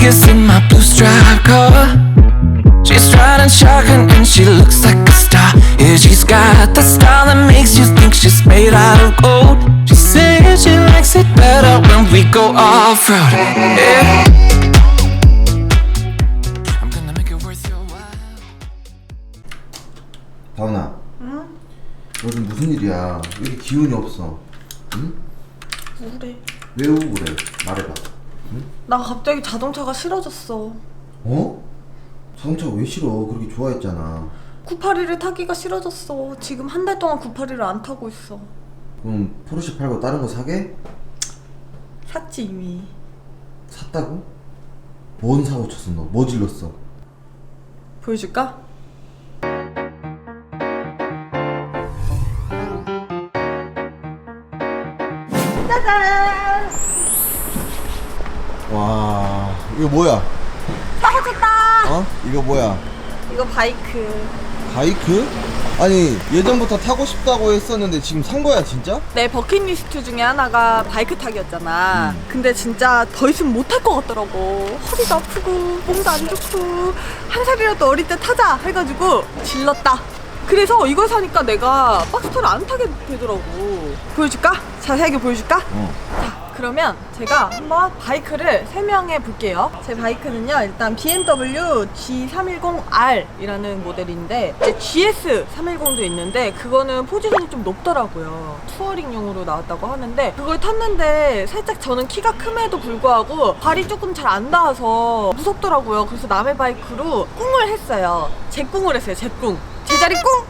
Vegas in my blue striped car. She's riding shotgun and she looks like a star. Yeah, she's got the style that makes you think she's made out of gold. She says she likes it better when we go off-road. Yeah. I'm gonna make it worth your while. 다운아. 응? 요즘 무슨 일이야? 왜 이렇게 기운이 없어? 응? 우울해. 왜 우울해? 말해봐. 응? 나 갑자기 자동차가 싫어졌어. 어? 자동차가 왜 싫어? 그렇게 좋아했잖아. 981을 타기가 싫어졌어. 지금 한 달 동안 981을 안 타고 있어. 그럼 포르쉐 팔고 다른 거 사게? 샀지 이미. 샀다고? 뭔 사고 쳤어 너? 뭐 질렀어? 보여줄까? 짜잔! 와, 이거 뭐야? 사고 쳤다! 어? 이거 뭐야? 이거 바이크. 바이크? 아니 예전부터 타고 싶다고 했었는데 지금 산 거야 진짜? 내 버킷리스트 중에 하나가 바이크 타기였잖아. 근데 진짜 더 있으면 못 탈 것 같더라고. 허리도 아프고 몸도 안 좋고 한 살이라도 어릴 때 타자 해가지고 질렀다. 그래서 이걸 사니까 내가 박스터를 안 타게 되더라고. 보여줄까? 자세하게 보여줄까? 자, 그러면 제가 한번 바이크를 설명해 볼게요. 제 바이크는요, 일단 BMW G310R 이라는 모델인데 이제 GS310도 있는데 그거는 포지션이 좀 높더라고요. 투어링용으로 나왔다고 하는데 그걸 탔는데 살짝 저는 키가 큼에도 불구하고 발이 조금 잘 안 닿아서 무섭더라고요. 그래서 남의 바이크로 꿍을 했어요. 제꿍을 했어요. 제꿍. 제자리 꿍!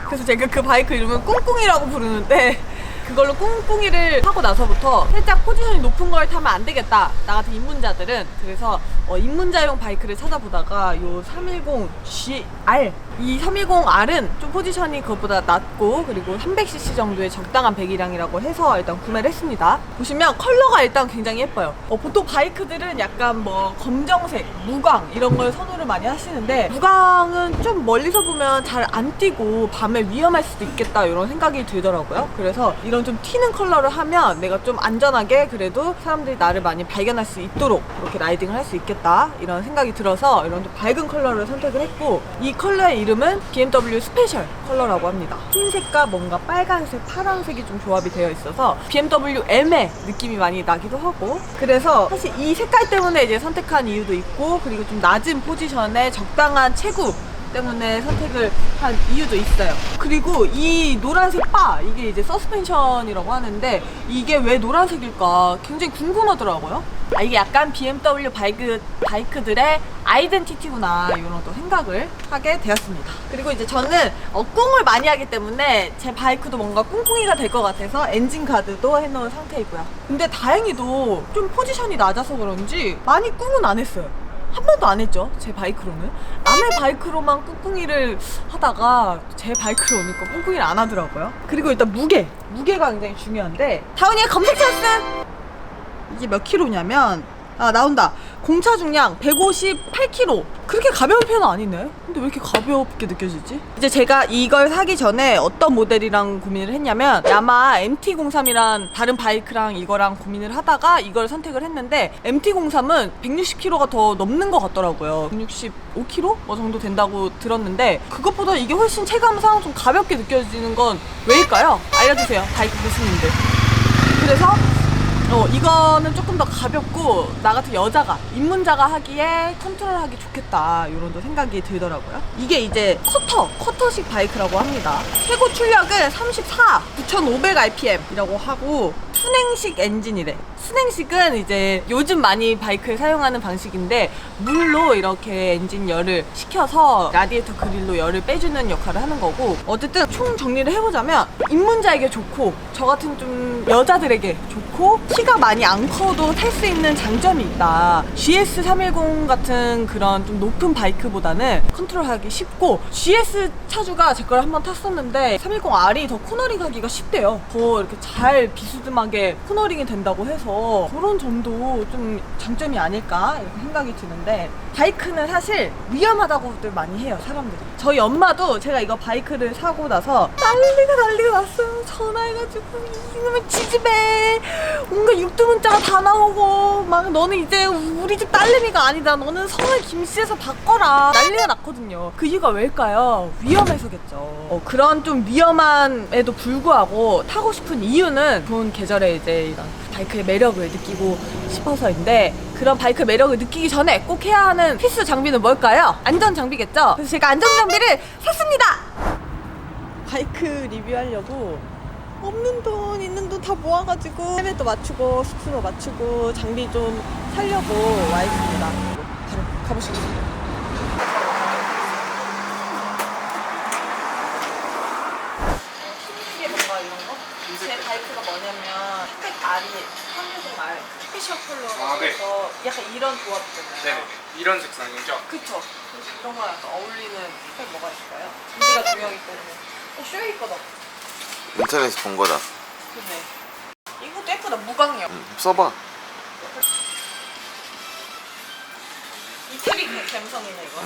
그래서 제가 그 바이크 이름은 꿍꿍이라고 부르는데 그걸로 꿍꿍이를 하고 나서부터 살짝 포지션이 높은 걸 타면 안 되겠다, 나 같은 입문자들은. 그래서 입문자용 바이크를 찾아보다가 요 310GR, 이 310R은 좀 포지션이 그것보다 낮고 그리고 300cc 정도의 적당한 배기량이라고 해서 일단 구매를 했습니다. 보시면 컬러가 일단 굉장히 예뻐요. 보통 바이크들은 약간 뭐 검정색, 무광 이런 걸 선호를 많이 하시는데 무광은 좀 멀리서 보면 잘 안 띄고 밤에 위험할 수도 있겠다 이런 생각이 들더라고요. 그래서 이런 좀 튀는 컬러를 하면 내가 좀 안전하게 그래도 사람들이 나를 많이 발견할 수 있도록 그렇게 라이딩을 할 수 있겠다 이런 생각이 들어서 이런 좀 밝은 컬러를 선택을 했고, 이 컬러의 이름은 BMW 스페셜 컬러라고 합니다. 흰색과 뭔가 빨간색, 파란색이 좀 조합이 되어 있어서 BMW M의 느낌이 많이 나기도 하고, 그래서 사실 이 색깔 때문에 이제 선택한 이유도 있고 그리고 좀 낮은 포지션에 적당한 체구 때문에 선택을 한 이유도 있어요. 그리고 이 노란색 바, 이게 이제 서스펜션이라고 하는데 이게 왜 노란색일까 굉장히 궁금하더라고요. 이게 약간 BMW 바이크들의 아이덴티티구나 이런 또 생각을 하게 되었습니다. 그리고 이제 저는 꿍을 많이 하기 때문에 제 바이크도 뭔가 꿍꿍이가 될 것 같아서 엔진 가드도 해놓은 상태이고요. 근데 다행히도 좀 포지션이 낮아서 그런지 많이 꿍은 안 했어요. 한 번도 안 했죠, 제 바이크로는. 남의 바이크로만 꿍꿍이를 하다가 제 바이크로 오니까 꿍꿍이를 안 하더라고요. 그리고 일단 무게가 굉장히 중요한데, 다운이의 검색 찬스! 이게 몇 킬로냐면 나온다. 공차 중량 158kg. 그렇게 가벼운 편은 아니네. 근데 왜 이렇게 가볍게 느껴지지? 이제 제가 이걸 사기 전에 어떤 모델이랑 고민을 했냐면 야마 MT-03이란 다른 바이크랑 이거랑 고민을 하다가 이걸 선택을 했는데, MT-03은 160kg가 더 넘는 것 같더라고요. 165kg? 뭐 정도 된다고 들었는데 그것보다 이게 훨씬 체감상 좀 가볍게 느껴지는 건 왜일까요? 알려주세요, 바이크 교수님들. 그래서 이거는 조금 더 가볍고 나 같은 여자가, 입문자가 하기에 컨트롤하기 좋겠다 이런 또 생각이 들더라고요. 이게 이제 쿼터식 바이크라고 합니다. 최고 출력은 34, 9500rpm이라고 하고 순행식 엔진이래. 순행식은 이제 요즘 많이 바이크에 사용하는 방식인데 물로 이렇게 엔진 열을 식혀서 라디에이터 그릴로 열을 빼주는 역할을 하는 거고, 어쨌든 총 정리를 해보자면 입문자에게 좋고 저 같은 좀 여자들에게 좋고 키가 많이 안 커도 탈 수 있는 장점이 있다. GS310 같은 그런 좀 높은 바이크보다는 컨트롤하기 쉽고, GS 차주가 제 걸 한번 탔었는데 310R이 더 코너링 하기가 쉽대요. 더 이렇게 잘 비스듬하게 코너링이 된다고 해서 그런 점도 좀 장점이 아닐까 이렇게 생각이 드는데, 바이크는 사실 위험하다고들 많이 해요, 사람들이. 저희 엄마도 제가 이거 바이크를 사고 나서 난리가 났어요. 전화해가지고 이놈의 지지배 온갖 육두문자가 다 나오고 막 너는 이제 우리 집 딸내미가 아니다 너는 성을 김씨에서 바꿔라 난리가 났거든요. 그 이유가 왜일까요? 위험해서겠죠. 그런 좀 위험함에도 불구하고 타고 싶은 이유는 좋은 계절에 이제 이런 바이크의 매력을 느끼고 싶어서인데 그런 바이크 매력을 느끼기 전에 꼭 해야 하는 필수 장비는 뭘까요? 안전 장비겠죠? 그래서 제가 안전 장비를 샀습니다. 바이크 리뷰하려고 없는 돈 있는 돈 다 모아가지고 헬멧도 맞추고 스프로 맞추고 장비 좀 사려고 와 있습니다. 바로 가보시겠습니다. 힘든 게 뭔가 이런 거? 제 바이크가 뭐냐면 흑백 알이 황금색 알 스페셜 컬러로 네. 해서 약간 이런 조합 있잖아요. 네, 이런 색상이죠. 그쵸? 그래서 이런 거랑 약간 어울리는 흑백 뭐가 있을까요? 장비가 중요하기 때문에 쇼에 있거든. 인터넷에서 본 거다. 그네. 이것도 예쁘다. 무광력. 써봐. 이태리 감성이네 이거.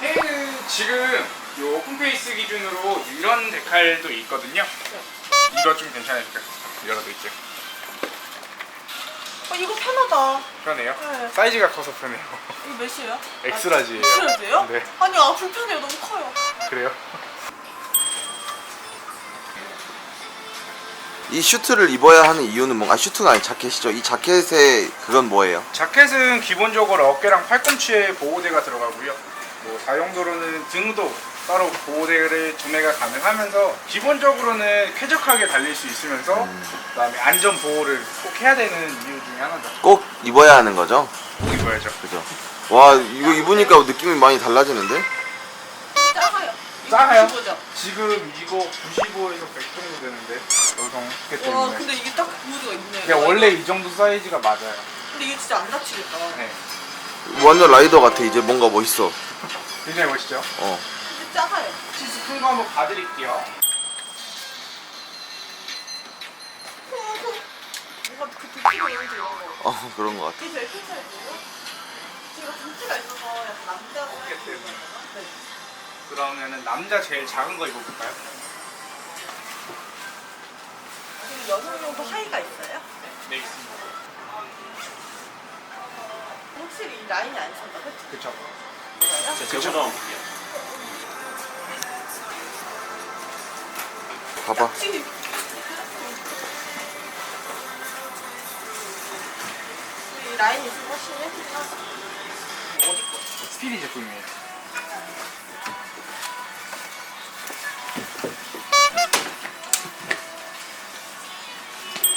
헤이는 지금 요 오픈페이스 기준으로 이런 데칼도 있거든요. 이거 좀 괜찮으니까 열어드릴게요. 이거 편하다. 편해요? 네. 사이즈가 커서 편해요. 이거 몇이에요? 엑스라지예요. 엑스라지예요? 네. 아니 불편해요. 너무 커요. 그래요? 이 슈트를 입어야 하는 이유는 뭔가 슈트가 아니 자켓이죠. 이 자켓의 그건 뭐예요? 자켓은 기본적으로 어깨랑 팔꿈치에 보호대가 들어가고요. 뭐 사용도로는 등도 따로 보호대를 구매가 가능하면서 기본적으로는 쾌적하게 달릴 수 있으면서 그다음에 안전 보호를 꼭 해야 되는 이유 중에 하나죠. 꼭 입어야 하는 거죠? 꼭 입어야죠. 그죠? 와 이거 입으니까 느낌이 많이 달라지는데? 작아요. 작아요? 95죠? 지금 이거 95에서 100 정도 되는데 여성기 와 때문에 근데 이게 딱 무드가 있네. 그냥 원래 이 정도 사이즈가 맞아요. 근데 이게 진짜 안 다치겠다. 네. 완전 라이더 같아. 이제 뭔가 멋있어. 굉장히 멋있죠? 근데 작아요. 치즈 큰 거 한번 봐드릴게요. 뭔가 그 도끼가 이런지 이런 거. 그런 거 같아. 이게 제일 큰 사이즈고 제가 등치가 있어서 약간 남자 어깨 때문에. 네. 그러면은 남자 제일 작은 거 입어볼까요? 그리고 여성용도 하의가 있어요? 네 있습니다. 확실히 이 라인이 안 찬다, 그치? 그쵸? 뭐가요? 봐봐. 찌. 이 라인이 좀 훨씬 예쁘긴 하다. 어디 거? 스피디 제품이에요.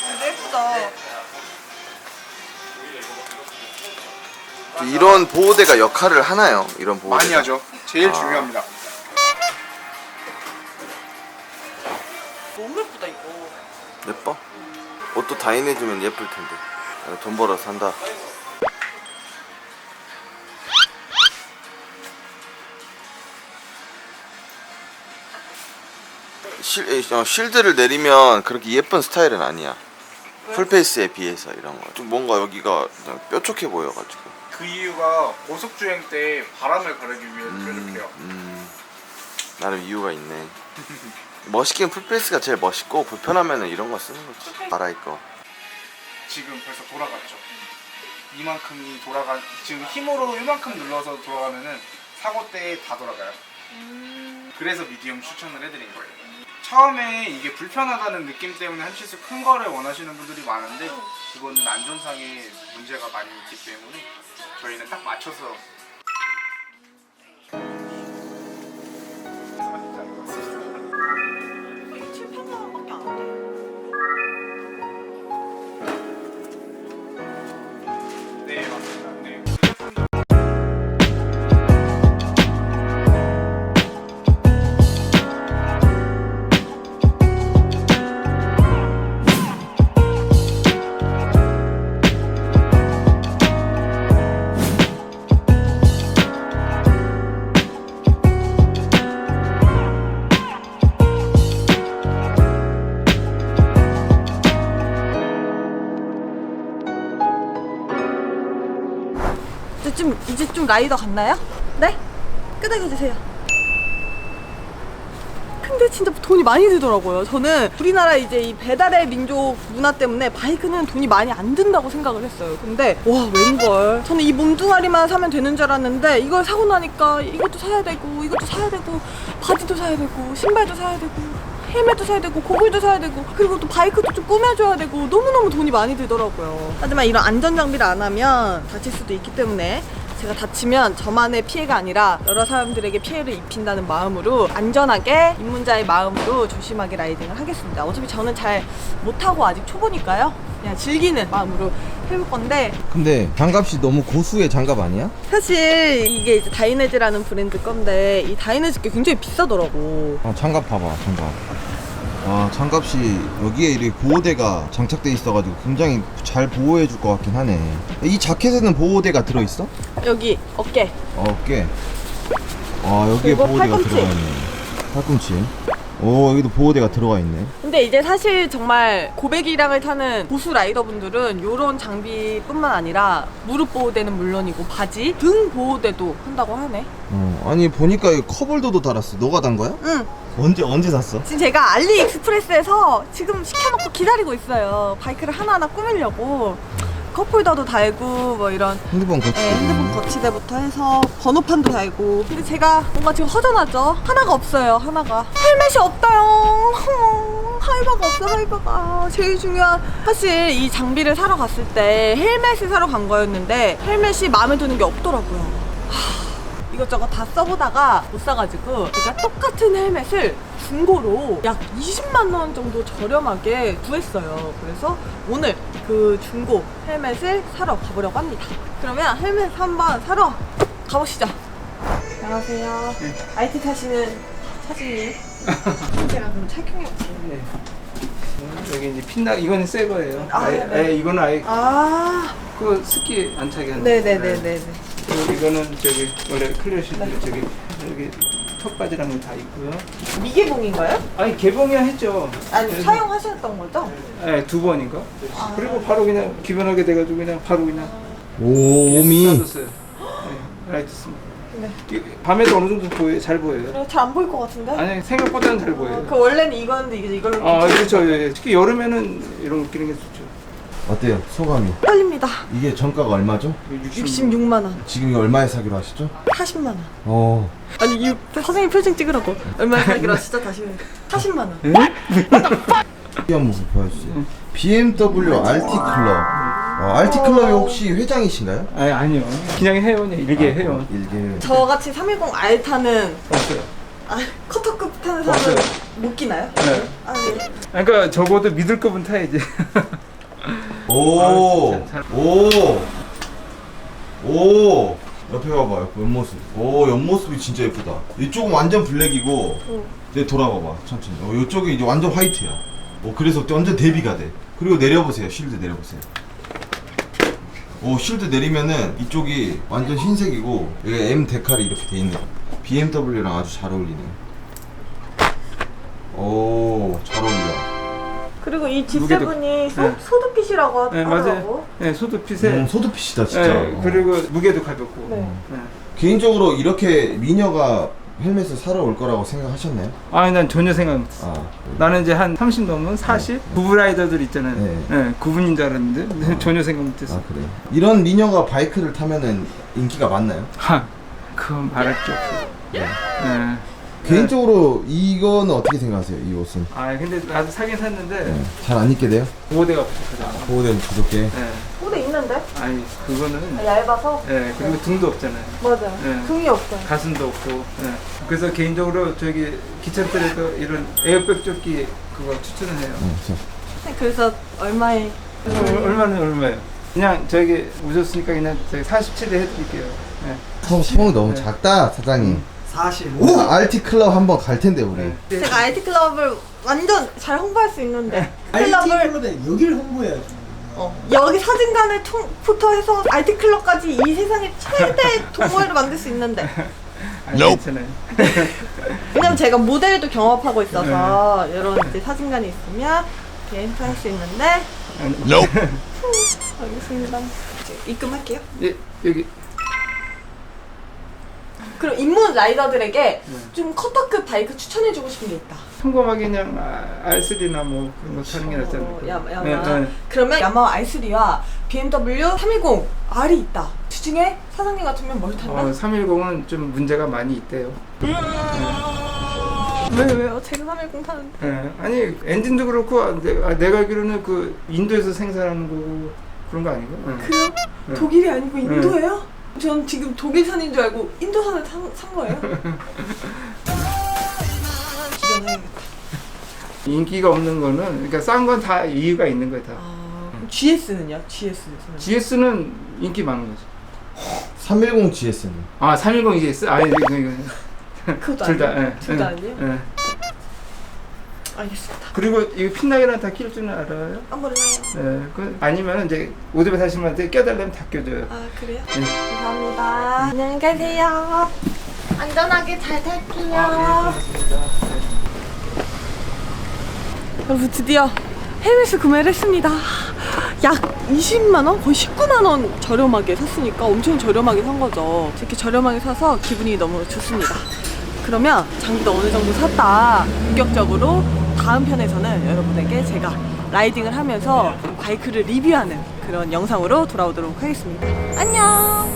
근데 예쁘다. 이런 보호대가 역할을 하나요? 이런 보호대. 많이 하죠. 제일 아. 중요합니다. 너무 예쁘다, 이거. 예뻐? 옷도 다인해주면 예쁠 텐데. 돈 벌어서 산다. 쉴드를 내리면 그렇게 예쁜 스타일은 아니야. 왜? 풀페이스에 비해서 이런 거. 좀 뭔가 여기가 그냥 뾰족해 보여가지고. 그 이유가 고속주행 때 바람을 가르기 위해서 뾰족해요. 나름 이유가 있네. 멋있긴 풀페이스가 제일 멋있고 불편하면은 이런 거 쓰는 거지. 아라이 거. 지금 벌써 돌아갔죠. 이만큼이 지금 힘으로 이만큼 눌러서 돌아가면은 사고 때 다 돌아가요. 그래서 미디엄 추천을 해드린 거예요. 처음에 이게 불편하다는 느낌 때문에 한 치수 큰 거를 원하시는 분들이 많은데 그거는 안전상의 문제가 많이 있기 때문에 저희는 딱 맞춰서 이게 7,800원밖에 안 돼. 네 맞습니다. 네. 이제 좀 라이더 같나요? 네? 끄덕여 주세요. 큰 근데 진짜 돈이 많이 들더라고요. 저는 우리나라 이제 이 배달의 민족 문화 때문에 바이크는 돈이 많이 안 든다고 생각을 했어요. 근데 와 웬걸, 저는 이 몸뚱아리만 사면 되는 줄 알았는데 이걸 사고 나니까 이것도 사야 되고 이것도 사야 되고 바지도 사야 되고 신발도 사야 되고 헬멧도 사야 되고 고글도 사야 되고 그리고 또 바이크도 좀 꾸며줘야 되고 너무너무 돈이 많이 들더라고요. 하지만 이런 안전장비를 안 하면 다칠 수도 있기 때문에 제가 다치면 저만의 피해가 아니라 여러 사람들에게 피해를 입힌다는 마음으로 안전하게 입문자의 마음으로 조심하게 라이딩을 하겠습니다. 어차피 저는 잘 못하고 아직 초보니까요. 그냥 즐기는 마음으로 해볼 건데, 근데 장갑이 너무 고수의 장갑 아니야? 사실 이게 이제 다이내즈라는 브랜드 건데 이 다이내즈 게 굉장히 비싸더라고. 장갑 봐봐, 장갑. 아, 장갑이 여기에 이렇게 보호대가 장착돼 있어가지고 굉장히 잘 보호해줄 것 같긴 하네. 이 자켓에는 보호대가 들어있어? 여기 어깨. 어깨. 아, 여기에 그리고 보호대가 팔꿈치. 들어가 있네. 팔꿈치. 오, 여기도 보호대가 들어가 있네. 근데 이제 사실 정말 고백이랑을 타는 고수 라이더분들은 이런 장비뿐만 아니라 무릎 보호대는 물론이고 바지, 등 보호대도 한다고 하네. 아니 보니까 이거 컵홀더도 달았어. 너가 단 거야? 응. 언제 샀어? 지금 제가 알리익스프레스에서 지금 시켜놓고 기다리고 있어요. 바이크를 하나하나 꾸미려고. 컵홀더도 달고 뭐 이런 핸드폰 거치. 네, 핸드폰 거치대부터 해서 번호판도 달고. 근데 제가 뭔가 지금 허전하죠? 하나가 없어요. 하나가 헬멧이 없다요. 하이바가 없어. 하이바가 제일 중요한. 사실 이 장비를 사러 갔을 때 헬멧을 사러 간 거였는데 헬멧이 마음에 드는 게 없더라고요. 이것저것 다 써보다가 못 사가지고 제가 똑같은 헬멧을 중고로 약 20만 원 정도 저렴하게 구했어요. 그래서 오늘 그 중고 헬멧을 사러 가보려고 합니다. 그러면 헬멧 한번 사러 가보시죠. 안녕하세요. IT 타시는 차주님. 제가 그럼 착용해볼게요. 네. 여기 이제 핀다. 이거는 새 거예요. 아, 네. 이거는 아예 아, 그 스키 안 차게 하는. 네네네네. 그리고 이거는 저기 원래 클래식인데 저기 여기 턱받이랑 다 있고요. 미개봉인가요? 아니 개봉이야 했죠. 아니 그래서- 사용하셨던 거죠? 네, 2번인가? 그리고 바로 그냥 기본하게 돼가지고 그냥 바로 그냥 오미. 놔뒀어요. 네, 라이트 씁니다. 네. 밤에도 어느 정도 보여요? 잘 보여요? 잘 안 보일 것 같은데? 아니 생각보다는 잘 보여요. 그 원래는 이거였는데 이걸로 아 그렇죠. 예. 특히 여름에는 이런 거 끼는 게 좋죠. 어때요? 소감이? 떨립니다. 이게 정가가 얼마죠? 66만 원, 지금 이거 얼마에 사기로 하셨죠? 40만 원. 어. 아니 이 선생님 표정 찍으라고. 얼마나 사기로 하시죠? 다시 40만 원. 한 모습 보여주세요. BMW RT 클럽. RT 클럽이 혹시 회장이신가요? 아니 아니요. 그냥 회원이에요. 일개 회원. 일개. 저같이 310 R 타는 없어요. 커터급 타는 사람은 없어요. 못 끼나요? 네. 아 네. 그러니까 적어도 믿을 거면 타야지. 오. 아, 진짜 잘- 오. 오. 옆에 봐봐. 옆모습. 오, 옆모습이 진짜 예쁘다. 이쪽은 완전 블랙이고. 내 돌아봐봐. 천천히. 이쪽이 이제 완전 화이트야. 그래서 완전 대비가 돼. 그리고 내려보세요. 쉴드 내려보세요. 쉴드 내리면은 이쪽이 완전 흰색이고 여기 M 데칼이 이렇게 돼 있네. BMW랑 아주 잘 어울리네. 오, 잘 어울려. 그리고 이 무게도- G7이 네. 소드핏이라고 네 하더라고. 맞아요. 네 소드핏에. 소드핏이다 진짜. 네, 그리고 무게도 가볍고. 네. 네. 개인적으로 이렇게 미녀가 헬멧을 사러 올 거라고 생각하셨나요? 아니 난 전혀 생각 못했어. 아, 나는 이제 한 30 넘은 40 구브라이더들 있잖아요. 네. 네. 구분인 줄 알았는데 전혀 생각 못했어. 그래. 이런 미녀가 바이크를 타면은 인기가 많나요? 하, 그건 말할 게 없어요. 네. 개인적으로 이거는 어떻게 생각하세요? 이 옷은? 아 근데 나도 사긴 샀는데 잘 안 입게 돼요? 보호대가 부족하잖아. 보호대는 부족해. 네. 소드 있는데? 아니 그거는. 얇아서? 네. 그리고 등도 없잖아요. 맞아요. 네. 등이 없어요. 가슴도 없고. 네. 그래서 개인적으로 저기 기차들에도 이런 에어백 조끼 그거 추천을 해요. 그래서 얼마에? 얼마예요? 그냥 저기 오셨으니까 그냥 저기 47에 해드릴게요. 네. 손이 너무 작다 사장님. RT 클럽 한번 갈 텐데 우리. 제가 IT 클럽을 완전 잘 홍보할 수 있는데 클럽을 여기를 홍보해야죠. 여기 사진관을 포토해서 IT 클럽까지 이 세상의 최대 동호회를 만들 수 있는데 아니, 괜찮아요. 왜냐면 제가 모델도 경험하고 있어서 이런 이제 사진관이 있으면 이렇게 행사할 수 있는데 알겠습니다. 이제 입금할게요. 예, 여기 그럼 입문 라이더들에게 좀 커터급 바이크 추천해주고 싶은 게 있다. 평범하게 그냥 R3나 뭐 그런 거 타는 게 낫잖아요. 야마. 네, 네. 그러면 야마 i3와 BMW 310 R이 있다. 그 중에 사장님 같으면 뭘 탄다? 310은 좀 문제가 많이 있대요. 왜요? 제가 310 타는데. 네. 아니 엔진도 그렇고 내가 알기로는 그 인도에서 생산하는 거고 그런 거 아닌가? 네. 그래요? 네. 독일이 아니고 인도예요? 전 지금 독일산인 줄 알고 인도산을 산 거예요? 기변해야겠다. 인기가 없는 거는 그러니까 싼 건 다 이유가 있는 거예요 다. GS는요? GS는 인기 많은 거죠. 310 GS는 310 GS? 아니 이거 그것도 둘 다. 아니에요? 둘 다 아니에요? 예. 알겠습니다. 그리고 이거 핀라이랑 다 낄 줄은 알아요? 한번 해요. 네. 아니면 이제 오토바이 타시는 분한테 껴달라면 다 껴줘요. 아 그래요? 네. 감사합니다. 안녕히 가세요. 안전하게 잘 탈게요. 여러분 드디어 해외에서 구매를 했습니다. 약 20만원? 거의 19만원 저렴하게 샀으니까 엄청 저렴하게 산 거죠. 이렇게 저렴하게 사서 기분이 너무 좋습니다. 그러면 장비도 어느 정도 샀다. 본격적으로 다음 편에서는 여러분에게 제가 라이딩을 하면서 바이크를 리뷰하는 그런 영상으로 돌아오도록 하겠습니다. 안녕!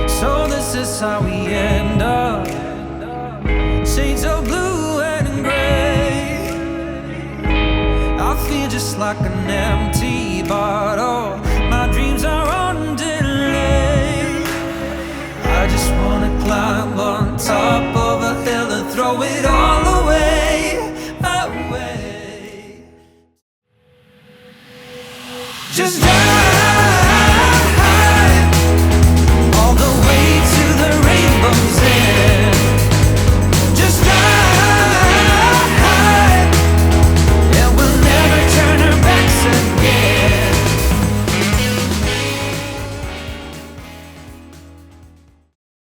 So this is how we end up. Shades of blue and gray. I feel just like an empty bottle.